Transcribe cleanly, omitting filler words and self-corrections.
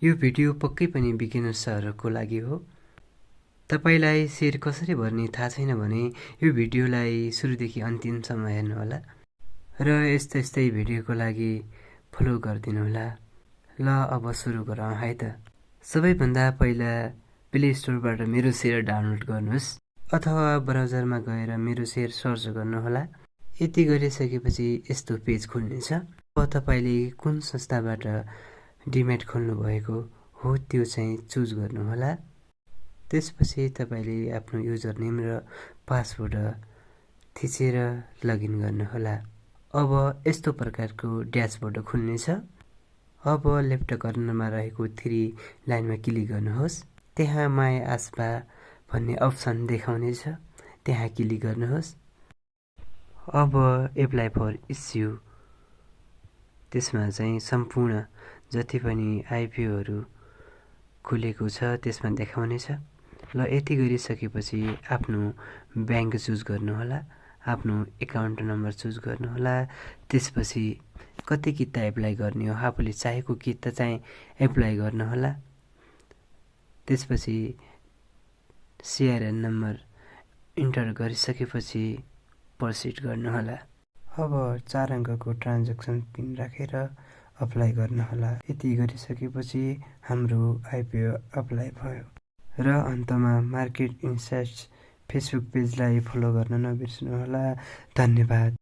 यो भिडियो पक्कै पनि बिगिनर्सहरूको लागि हो। तपाईलाई सेयर कसरी गर्ने थाहा छैन भने यो भिडियोलाई सुरुदेखि अन्तिमसम्म हेर्नुहोला र यस्तै भिडियोको लागि फलो गरिदिनु होला। ल अब सुरु गरौँ है त। सबैभन्दा पहिला प्ले स्टोरबाट मेरो सेयर डाउनलोड गर्नुहोस् अथवा ब्राउजरमा गएर मेरो सेयर सर्च गर्नुहोला। यति गरिसकेपछि यस्तो पेज खुल्नेछ। अब तपाईले कुन संस्थाबाट डिमेट खोल्नु भएको हो त्यो चाहिँ चुज गर्नुहोला। त्यसपछि तपाईले आफ्नो युजर नेम र पासवर्ड थिचेर लगइन गर्नुहोला। अब यस्तो प्रकारको ड्यासबोर्ड खुल्नेछ। अब लेफ्ट कर्नरमा रहेको 3 लाइनमा क्लिक गर्नुहोस्। त्यहाँ माई आस्पा भन्ने अप्सन देखाउनेछ, त्यहाँ क्लिक गर्नुहोस्। अब एप्लाई फर इस्यु त्यसमा चाहिँ सम्पूर्ण जति पनि आइपिओहरू खुलेको छ त्यसमा देखाउनेछ। ल यति गरिसकेपछि आफ्नो ब्याङ्क चुज गर्नुहोला, आफ्नो एकाउन्ट नम्बर चुज गर्नुहोला। त्यसपछि कति किता एप्लाई गर्ने हो आफूले चाहेको किता चाहिँ एप्लाई गर्नुहोला। त्यसपछि सिआरएन नम्बर इन्टर गरिसकेपछि प्रोसिड गर्नुहोला। अब 4 अङ्कको ट्रान्ज्याक्सन पिन राखेर अप्लाई गर्नुहोला। यति गरिसकेपछि हाम्रो आइपिओ अप्लाई भयो। र अन्तमा मार्केट इन्साइट्स फेसबुक पेजलाई फलो गर्न नबिर्सनुहोला। धन्यवाद।